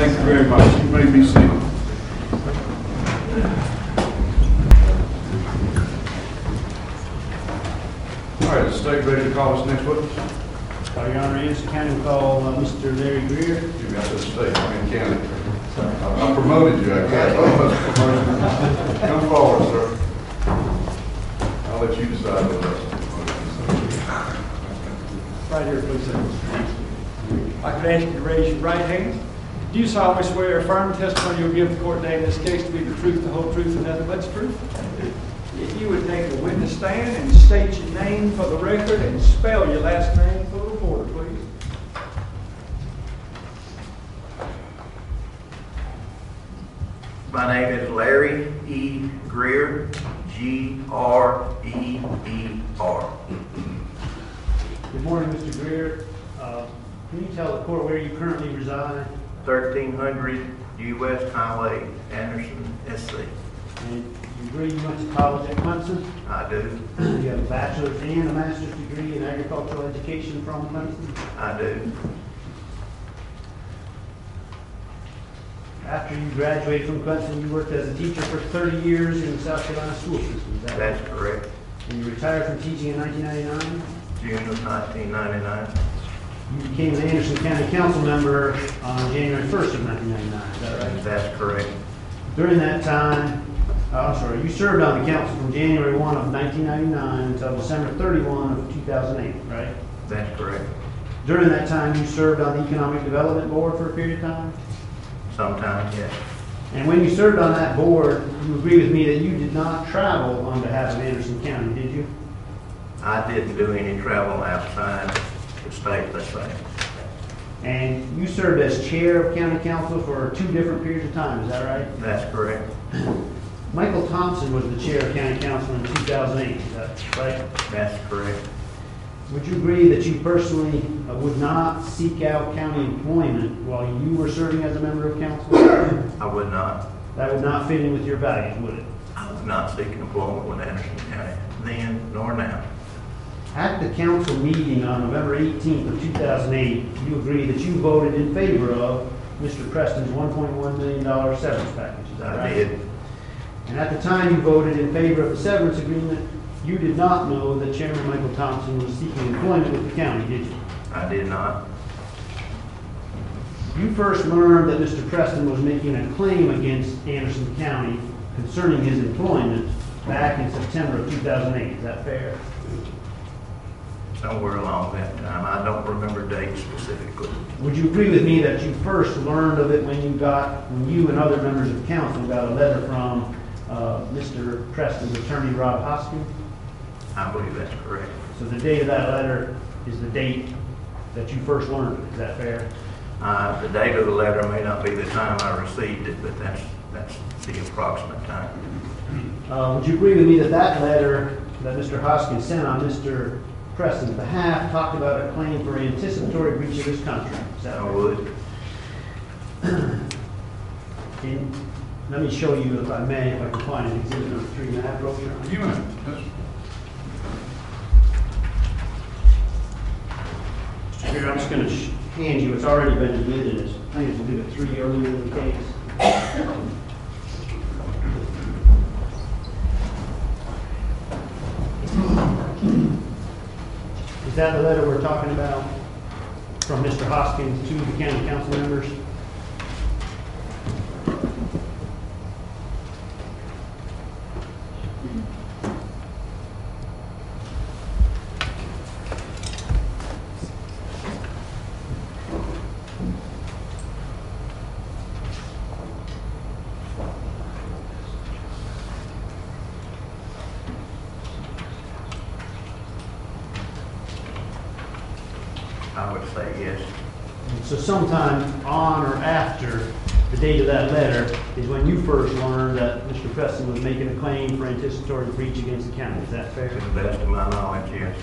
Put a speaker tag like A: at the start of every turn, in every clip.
A: Thank you very much. You may be seated. All right, is the state ready to call us next witness?
B: Your Honor, Anderson County will call Mr. Larry Greer.
A: You got the state, I mean county. I promoted you, I guess. Come forward, sir. I'll let you decide the rest.
B: Right here, please. I could ask you to raise your right hand. Do you solemnly swear or affirm the testimony you'll give the court today in this case to be the truth, the whole truth, and nothing but the truth? If you would take a witness stand and state your name for the record and spell your last name for the reporter, please.
C: My name is Larry E. Greer, G-R-E-E-R.
B: Good morning, Mr. Greer. Can you tell the court where you currently reside?
C: 1300 U.S. Highway, Anderson, SC.
B: And you agree you went to college at Clemson?
C: I do.
B: You have a bachelor's and a master's degree in agricultural education from Clemson?
C: I do.
B: After you graduated from Clemson, you worked as a teacher for 30 years in the South Carolina school system, is that right?
C: That's correct.
B: And you retired from teaching in 1999?
C: June of 1999.
B: You became an Anderson County Council member on January 1st of 1999, is that right?
C: That's correct.
B: During that time, you served on the council from January 1 of 1999 until December 31 of 2008, right?
C: That's correct.
B: During that time, you served on the Economic Development Board for a period of time?
C: Sometimes, yes.
B: And when you served on that board, you agree with me that you did not travel on behalf of Anderson County, did you?
C: I didn't do any travel outside the state, let's say.
B: And you served as chair of county council for 2 different periods of time, is that right?
C: That's correct.
B: Michael Thompson was the chair of county council in 2008, is that right?
C: That's correct.
B: Would you agree that you personally would not seek out county employment while you were serving as a member of council?
C: I would not.
B: That would not fit in with your values, would it?
C: I was not seeking employment with Anderson County then nor now.
B: At the council meeting on November 18th of 2008, you agreed that you voted in favor of Mr. Preston's $1.1 million severance package, is that right?
C: I did.
B: And at the time you voted in favor of the severance agreement, you did not know that Chairman Michael Thompson was seeking employment with the county, did you?
C: I did not.
B: You first learned that Mr. Preston was making a claim against Anderson County concerning his employment back in September of 2008, is that fair?
C: Somewhere along that time. I don't remember dates specifically.
B: Would you agree with me that you first learned of it when you and other members of council got a letter from Mr. Preston's attorney, Rob Hoskin?
C: I believe that's correct.
B: So the date of that letter is the date that you first learned it, is that fair?
C: The date of the letter may not be the time I received it, but that's the approximate time.
B: Would you agree with me that that letter that Mr. Hoskin sent on Mr. Preston's behalf talked about a claim for anticipatory breach of his contract? Is that
C: I
B: fair?
C: would.
B: Let me show you, if I may, if I can find an exhibit number 3 in that brochure.
A: You may.
B: Here, I'm just going to hand you, it's already been admitted as plaintiff's exhibit 3 earlier in the case. Is that the letter we're talking about from Mr. Hoskins to the county council members?
C: I would say yes.
B: So sometime on or after the date of that letter is when you first learned that Mr. Preston was making a claim for anticipatory breach against the county. Is that fair?
C: To the best of my knowledge, yes.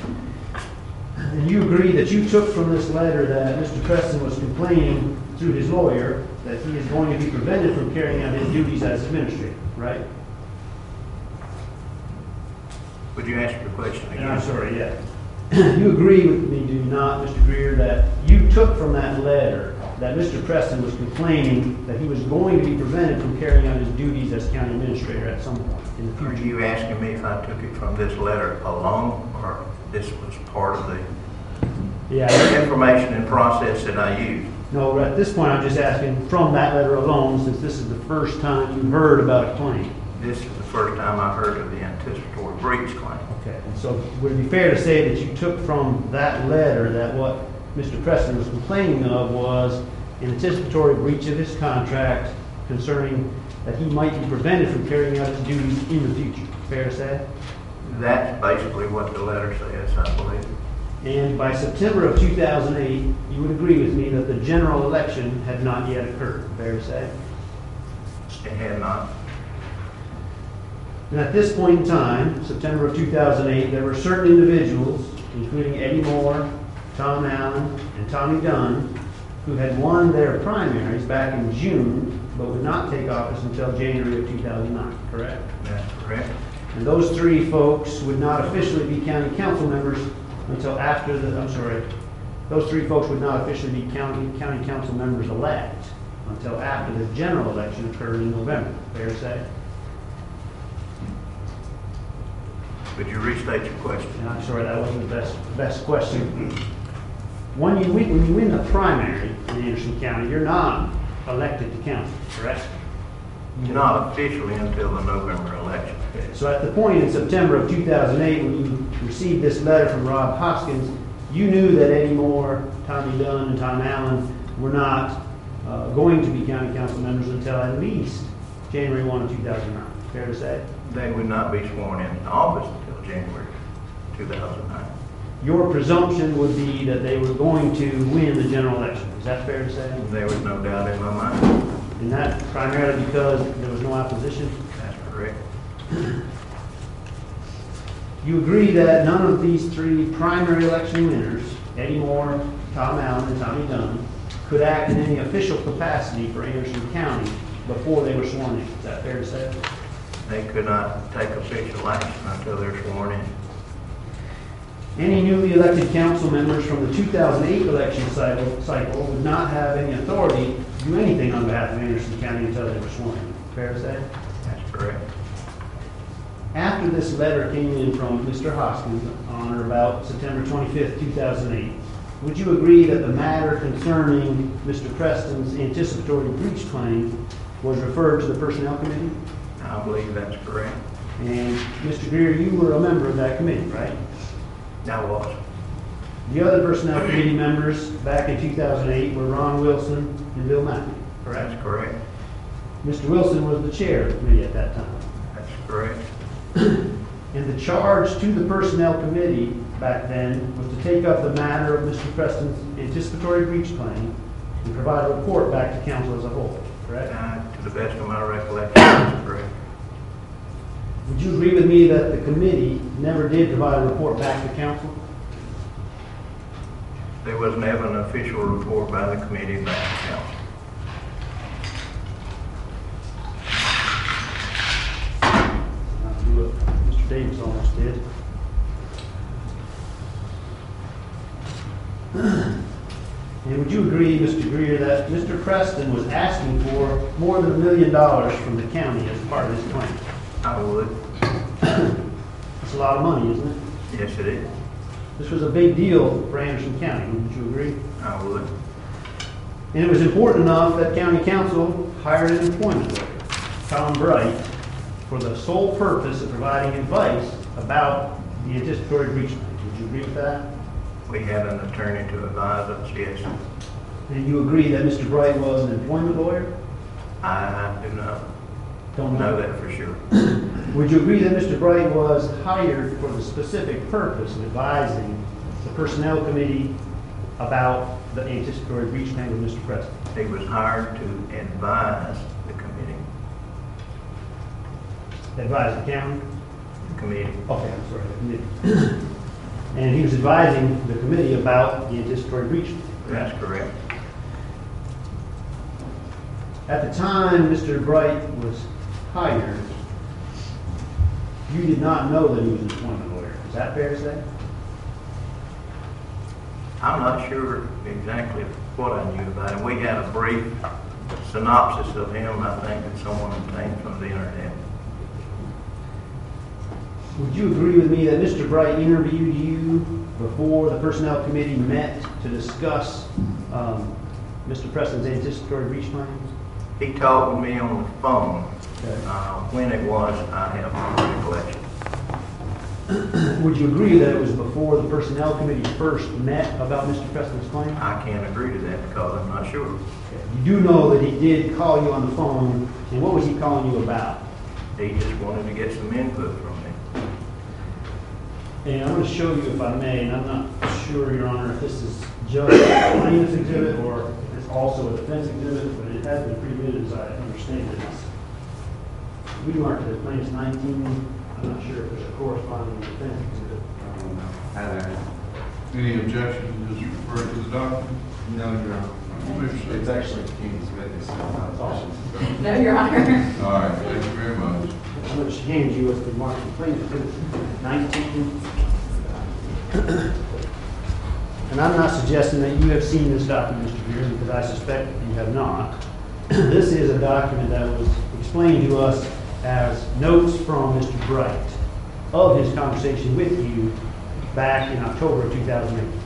B: And you agree that you took from this letter that Mr. Preston was complaining through his lawyer that he is going to be prevented from carrying out his duties as administrator, right?
C: Would you ask your question again?
B: I'm sorry, yeah. You agree with me, do you not, Mr. Greer, that you took from that letter
D: that Mr. Preston was complaining that he was going to be prevented from carrying out his duties as county administrator at some point in the
C: Are
D: future.
C: you asking me if I took it from this letter alone, or this was part of the
D: Yeah.
C: information and process that I used?
D: No, at this point, I'm just asking from that letter alone, since this is the first time you heard about a claim.
C: This is the first time I heard of the anticipatory breach claim.
D: Okay, and so would it be fair to say that you took from that letter that what Mr. Preston was complaining of was an anticipatory breach of his contract concerning that he might be prevented from carrying out his duties in the future? Fair to say?
C: That's basically what the letter says, I believe.
D: And by September of 2008, you would agree with me that the general election had not yet occurred. Fair to say?
C: It had not.
D: And at this point in time, September of 2008, there were certain individuals, including Eddie Moore, Tom Allen, and Tommy Dunn, who had won their primaries back in June, but would not take office until January of 2009, correct?
C: That's correct.
D: And those three folks would not officially be county council members until after those three folks would not officially be county council members elect until after the general election occurred in November. Fair to say?
C: Would you restate your question?
D: And I'm sorry, that wasn't the best question. When you win the primary in Anderson County, you're not elected to council, correct?
C: Not officially until the November election.
D: So at the point in September of 2008, when you received this letter from Rob Hoskins, you knew that Eddie Moore, Tommy Dunn, and Tom Allen were not going to be county council members until at least January 1 of 2009. Fair to say?
C: They would not be sworn into office until January 2009.
D: Your presumption would be that they were going to win the general election. Is that fair to say?
C: There was no doubt in my mind.
D: And that primarily because there was no opposition?
C: That's correct.
D: You agree that none of these three primary election winners, Eddie Moore, Tom Allen, and Tommy Dunn, could act in any official capacity for Anderson County before they were sworn in. Is that fair to say?
C: They could not take official action until they're sworn in.
D: Any newly elected council members from the 2008 election cycle would not have any authority to do anything on behalf of Anderson County until they were sworn in. Fair to say?
C: That's correct.
D: After this letter came in from Mr. Hoskins on or about September 25th, 2008, would you agree that the matter concerning Mr. Preston's anticipatory breach claim was referred to the Personnel Committee?
C: I believe that's correct.
D: And Mr. Greer, you were a member of that committee, right?
C: I was.
D: The other Personnel Committee members back in 2008 were Ron Wilson and Bill Mackey, correct?
C: That's correct.
D: Mr. Wilson was the chair of the committee at that time.
C: That's correct.
D: And the charge to the Personnel Committee back then was to take up the matter of Mr. Preston's anticipatory breach claim and provide a report back to council as a whole, correct?
C: To the best of my recollection, that's correct.
D: Would you agree with me that the committee never did provide a report back to council?
C: There was never an official report by the committee back to council.
D: I'll do what Mr. Davis almost did. And would you agree, Mr. Greer, that Mr. Preston was asking for more than $1 million from the county as part of his claim?
C: I would.
D: That's a lot of money, isn't it?
C: Yes, it is.
D: This was a big deal for Anderson County, wouldn't you agree?
C: I would.
D: And it was important enough that county council hired an employment lawyer, Tom Bright, for the sole purpose of providing advice about the anticipatory breach claim. Would you agree with that?
C: We had an attorney to advise us, yes.
D: And you agree that Mr. Bright was an employment lawyer?
C: I do not
D: Don't
C: know that for sure.
D: Would you agree that Mr. Bright was hired for the specific purpose of advising the Personnel Committee about the anticipatory breach claim of Mr. Preston?
C: He was hired to advise the committee.
D: Advise the county?
C: The committee.
D: Okay, I'm sorry, the committee. And he was advising the committee about the anticipatory breach.
C: That's correct.
D: At the time Mr. Bright was hired, you did not know that he was an employment lawyer. Is that fair to say?
C: I'm not sure exactly what I knew about him. We had a brief synopsis of him, I think, that someone obtained from the internet.
D: Would you agree with me that Mr. Bright interviewed you before the Personnel Committee met to discuss Mr. Preston's anticipatory breach claims?
C: He talked with me on the phone.
D: Okay.
C: When it was, I have no recollection.
D: Would you agree that it was before the Personnel Committee first met about Mr. Preston's claim?
C: I can't agree to that because I'm not sure.
D: You do know that he did call you on the phone, and what was he calling you about?
C: He just wanted to get some input from me.
D: And I'm going to show you, if I may, and I'm not sure, Your Honor, if this is just a plaintiff's exhibit or if it's also a defense exhibit, but it has been previewed as I understand it. We marked it as plaintiff's 19. I'm not sure if there's a corresponding defense exhibit.
A: Any objections to just referring to the document?
E: No, Your Honor. It's actually King Smith. It's not
D: Awesome.
F: No, Your Honor.
A: All right, thank you very much.
D: I'm going to hand you what's been marked as plaintiff's exhibit 19. And I'm not suggesting that you have seen this document, Mr. Greer, because I suspect you have not. This is a document that was explained to us as notes from Mr. Bright of his conversation with you back in October of 2008.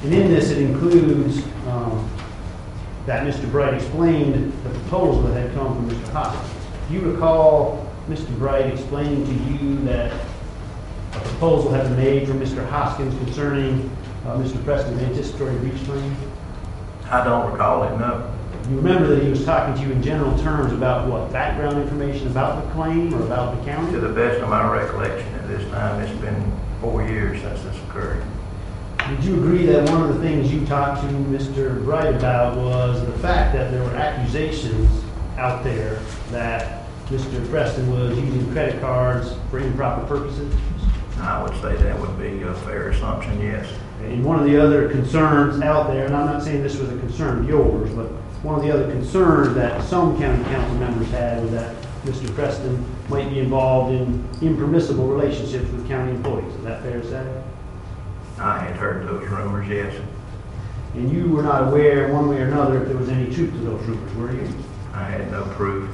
D: And in this, it includes that Mr. Bright explained the proposal that had come from Mr. Hoskins. Do you recall Mr. Bright explaining to you that a proposal had been made from Mr. Hoskins concerning Mr. Preston's anticipatory breach claim?
C: I don't recall it, no.
D: You remember that he was talking to you in general terms about what? Background information about the claim or about the county?
C: To the best of my recollection at this time, it's been 4 years since this occurred.
D: Did you agree that one of the things you talked to Mr. Bright about was the fact that there were accusations out there that Mr. Preston was using credit cards for improper purposes?
C: I would say that would be a fair assumption, yes.
D: And one of the other concerns out there, and I'm not saying this was a concern of yours, but one of the other concerns that some county council members had was that Mr. Preston might be involved in impermissible relationships with county employees. Is that fair to say?
C: I had heard those rumors, yes.
D: And you were not aware, one way or another, if there was any truth to those rumors, were you?
C: I had no proof.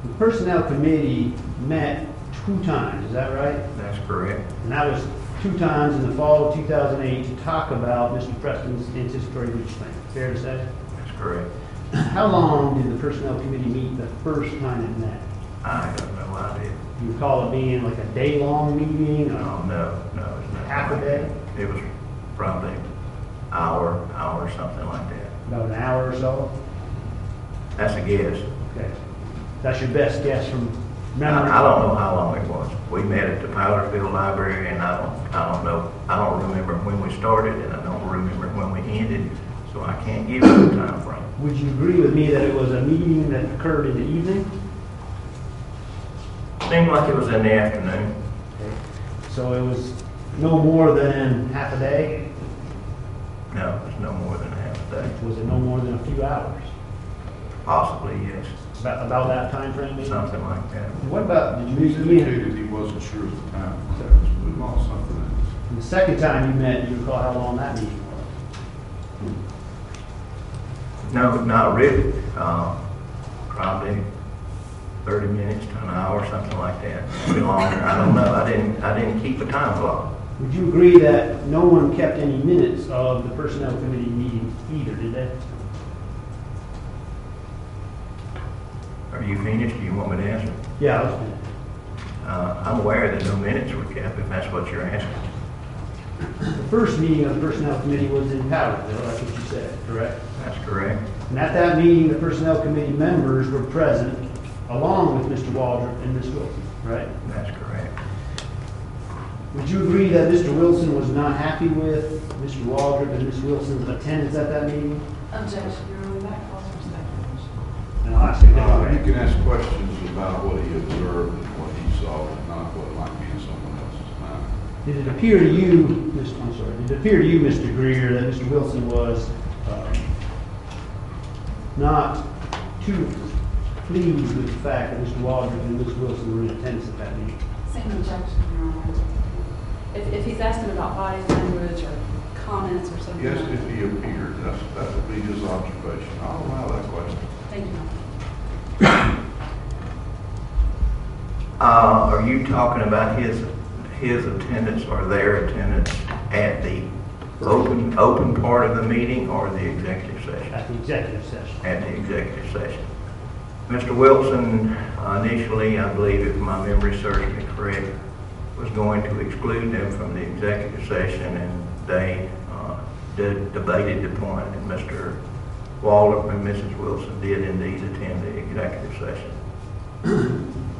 D: The Personnel Committee met 2 times, is that right?
C: That's correct.
D: And that was 2 times in the fall of 2008 to talk about Mr. Preston's anticipatory breach claim. Fair to say?
C: That's correct.
D: How long did the Personnel Committee meet the first time it met?
C: I have no idea.
D: Do you recall it being like a day-long meeting? Or
C: Oh, no, it's not.
D: Half a day?
C: It was probably hour, something like that.
D: about an hour or so?
C: That's a guess.
D: Okay. That's your best guess from
C: I
D: memory?
C: don't know how long it was. We met at the Powdersville Library, and I don't know. I don't remember when we started, and I don't remember when we ended, so I can't give you the time frame.
D: Would you agree with me that it was a meeting that occurred in the evening?
C: Seemed like it was in the afternoon.
D: Okay. So it was no more than half a day?
C: No, it was no more than half a day.
D: Was it no more than a few hours?
C: Possibly, yes.
D: About that time frame, maybe?
C: Something like that.
D: And what about, did you
A: He
D: meet Ian?
A: indicated he wasn't sure at the time. Let's move on to something else.
D: And the second time you met, do you recall how long that meeting was?
C: No, not really. Probably 30 minutes to an hour, something like that. Maybe longer. I don't know. I didn't keep a time clock.
D: Would you agree that no one kept any minutes of the Personnel Committee meeting either, did they?
C: Are you finished? Do you want me to answer?
D: Yeah, I was finished.
C: I'm aware that no minutes were kept, if that's what you're asking.
D: The first meeting of the Personnel Committee was in Powdersville, that's what you said, correct?
C: That's correct.
D: And at that meeting, the Personnel Committee members were present, along with Mr. Waldrop and Ms. Wilson, right?
C: That's correct.
D: Would you agree that Mr. Wilson was not happy with Mr. Waldrop and Ms. Wilson's attendance at that meeting?
F: Objection, Your Honor, that calls for speculation.
D: And I'll ask you
A: You
D: that.
A: can ask questions about what he observed and what he saw, and not what might be in someone else's mind.
D: Did it appear to you, did it appear to you, Mr. Greer, that Mr. Wilson was not too pleased with the fact that Mr. Waldrop and Ms. Wilson were in attendance at that meeting?
F: Same objection, Your Honor. If he's asking about body language or comments or something.
A: Yes,
F: like
A: if
F: that.
A: he appeared, that would be his observation. I'll allow that question.
F: Thank you.
C: Are you talking about his attendance or their attendance at the open part of the meeting or the executive session?
D: At the executive session.
C: At the executive session. Mr. Wilson, initially, I believe if my memory serves me correct, was going to exclude them from the executive session, and they debated the point, and Mr. Waldrop and Mrs. Wilson did indeed attend the executive session.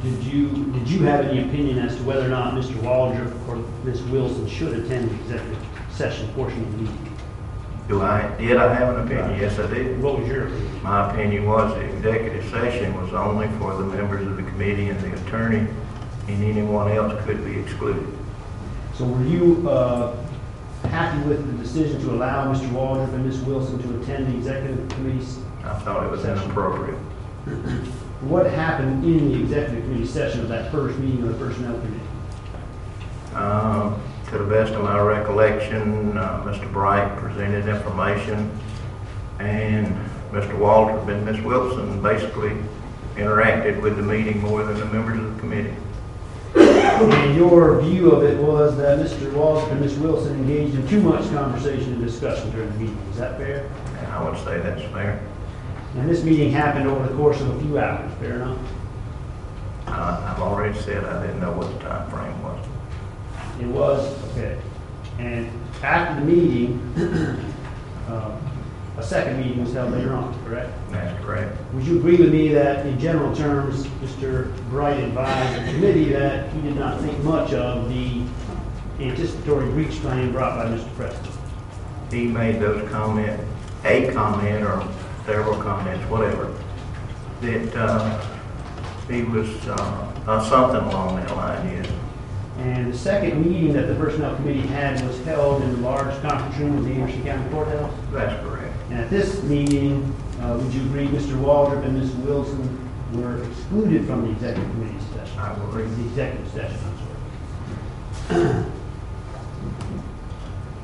D: Did you have any opinion as to whether or not Mr. Waldrop or Ms. Wilson should attend the executive session portion of the meeting?
C: Did I have an opinion? Yes, I did.
D: What was your opinion?
C: My opinion was the executive session was only for the members of the committee and the attorney, and anyone else could be excluded.
D: So were you happy with the decision to allow Mr. Waldrop and Ms. Wilson to attend the executive committee's?
C: I thought it was inappropriate.
D: What happened in the executive committee session of that first meeting of the personnel committee?
C: To the best of my recollection, Mr. Bright presented information, and Mr. Waldrop and Ms. Wilson basically interacted with the meeting more than the members of the committee.
D: And your view of it was that Mr. Waldrop and Ms. Wilson engaged in too much conversation and discussion during the meeting. Is that fair?
C: And I would say that's fair.
D: And this meeting happened over the course of a few hours, fair enough?
C: I've already said I didn't know what the time frame was.
D: It was, okay. And after the meeting, a second meeting was held later on, correct?
C: That's correct.
D: Would you agree with me that in general terms, Mr. Bright advised the committee that he did not think much of the anticipatory breach claim brought by Mr. Preston?
C: He made those comments, a comment or several comments, whatever, that he was something along that line, yes.
D: And the second meeting that the Personnel Committee had was held in the large conference room of the Anderson County Courthouse.
C: That's correct.
D: And at this meeting, would you agree Mr. Waldrop and Ms. Wilson were excluded from the Executive Committee session?
C: I will agree.
D: The executive session, I'm sorry.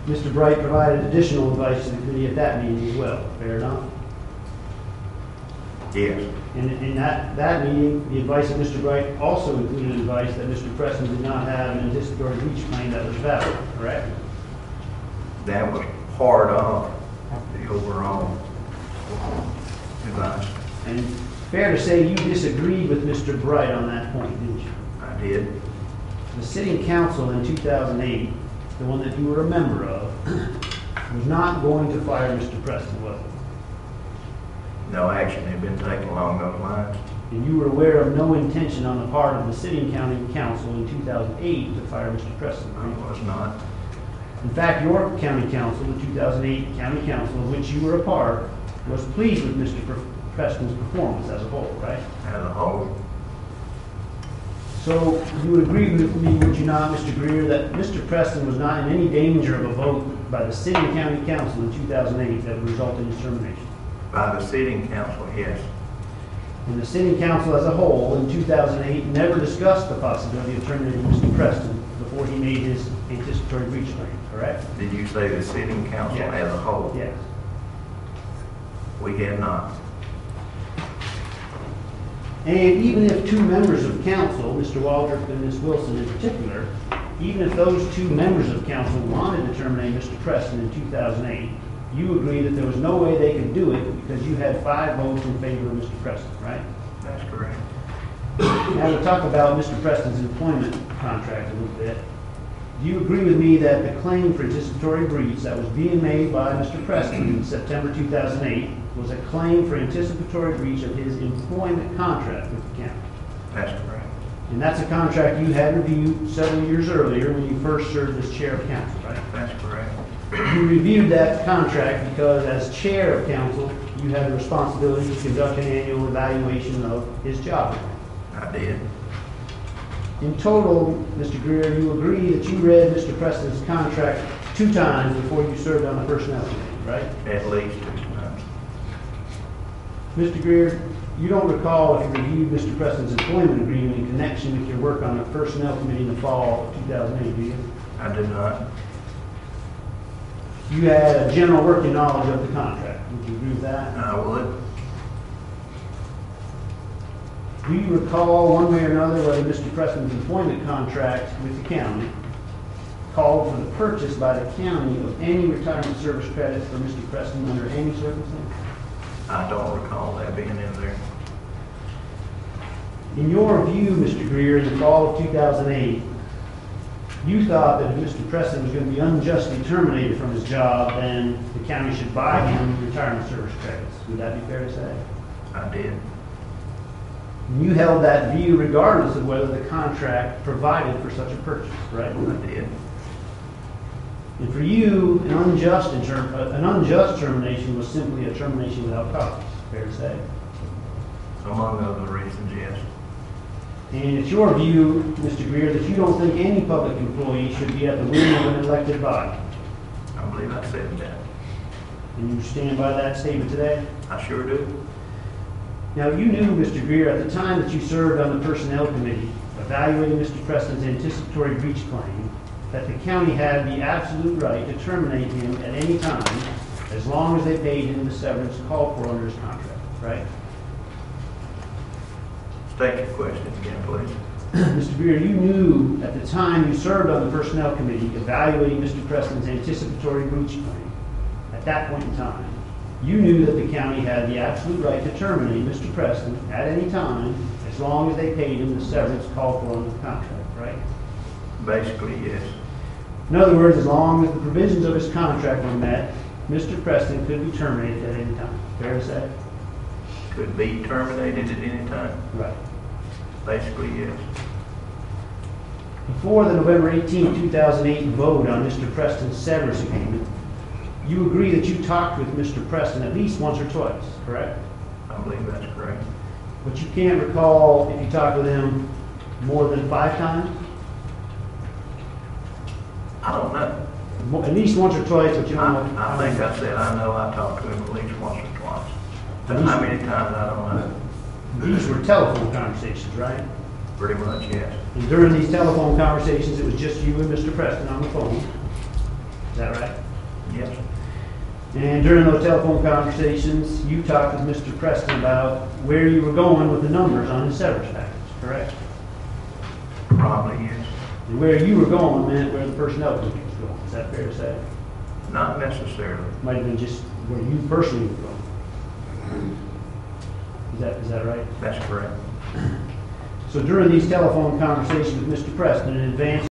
D: Mr. Bright provided additional advice to the committee at that meeting as well, fair enough?
C: Yes.
D: And in that meeting, the advice of Mr. Bright also included advice that Mr. Preston did not have an anticipatory breach claim that was valid, correct?
C: That was part of the overall advice.
D: And fair to say you disagreed with Mr. Bright on that point, didn't you?
C: I did.
D: The sitting council in 2008, the one that you were a member of, was not going to fire Mr. Preston, was it?
C: No action had been taken along those lines.
D: And you were aware of no intention on the part of the sitting county council in 2008 to fire Mr. Preston,
C: I
D: right?
C: was not.
D: In fact, your county council, the 2008 county council, of which you were a part, was pleased with Mr. Preston's performance as a whole, right?
C: As a whole.
D: So you would agree with me, would you not, Mr. Greer, that Mr. Preston was not in any danger of a vote by the sitting county council in 2008 that would result in his termination?
C: By the sitting council, yes.
D: And the sitting council as a whole in 2008 never discussed the possibility of terminating Mr. Preston before he made his anticipatory breach claim, correct?
C: Did you say the sitting council
D: Yes.
C: as a whole?
D: Yes.
C: We had not.
D: And even if two members of council, Mr. Waldrop and Ms. Wilson in particular, even if those two members of council wanted to terminate Mr. Preston in 2008, you agree that there was no way they could do it because you had 5 votes in favor of Mr. Preston, right?
C: That's correct.
D: Now to talk about Mr. Preston's employment contract a little bit. Do you agree with me that the claim for anticipatory breach that was being made by Mr. Preston in September 2008 was a claim for anticipatory breach of his employment contract with the county?
C: That's correct.
D: And that's a contract you had reviewed several years earlier when you first served as chair of council, right?
C: That's correct.
D: You reviewed that contract because as chair of council, you had the responsibility to conduct an annual evaluation of his job.
C: I did.
D: In total, Mr. Greer, you agree that you read Mr. Preston's contract 2 times before you served on the personnel committee, right?
C: At least 2 times.
D: Mr. Greer, you don't recall if you reviewed Mr. Preston's employment agreement in connection with your work on the personnel committee in the fall of 2008, do you?
C: I did not.
D: You had a general working knowledge of the contract. Would you agree with that?
C: I would.
D: Do you recall one way or another whether Mr. Preston's employment contract with the county called for the purchase by the county of any retirement service credits for Mr. Preston under any circumstance?
C: I don't recall that being in there.
D: In your view, Mr. Greer, in the fall of 2008, you thought that if Mr. Preston was going to be unjustly terminated from his job, then the county should buy him retirement service credits. Would that be fair to say?
C: I did.
D: And you held that view regardless of whether the contract provided for such a purchase, right?
C: I did.
D: And for you, an unjust termination was simply a termination without cause, fair to say?
C: Among other reasons, yes.
D: And it's your view, Mr. Greer, that you don't think any public employee should be at the whim of an elected body.
C: I believe I said that.
D: And you stand by that statement today?
C: I sure do.
D: Now, you knew, Mr. Greer, at the time that you served on the Personnel Committee, evaluating Mr. Preston's anticipatory breach claim, that the county had the absolute right to terminate him at any time, as long as they paid him the severance called for under his contract, right?
C: State your question again, please.
D: Mr. Greer, you knew at the time you served on the Personnel Committee evaluating Mr. Preston's anticipatory breach claim. At that point in time, you knew that the county had the absolute right to terminate Mr. Preston at any time as long as they paid him the severance called for under the contract, right?
C: Basically, yes.
D: In other words, as long as the provisions of his contract were met, Mr. Preston could be terminated at any time. Fair to say?
C: Could be terminated at any time.
D: Right.
C: Basically, yes.
D: Before the November 18, 2008 vote on Mr. Preston's severance agreement, you agree that you talked with Mr. Preston at least once or twice, correct?
C: I believe that's correct.
D: But you can't recall if you talked with him more than 5 times?
C: I don't know.
D: At least once or twice, but you don't know.
C: I think I said I know I talked to him at least once or twice. But
D: At least-
C: how many times, I don't know.
D: These were telephone conversations, right?
C: Pretty much, yes.
D: And during these telephone conversations, it was just you and Mr. Preston on the phone. Is that right?
C: Yes.
D: And during those telephone conversations, you talked with Mr. Preston about where you were going with the numbers on his severance package, correct?
C: Probably, yes.
D: And where you were going meant where the personnel committee was going. Is that fair to say?
C: Not necessarily.
D: Might have been just where you personally were going. Is that right?
C: That's correct.
D: So during these telephone conversations with Mr. Preston in advance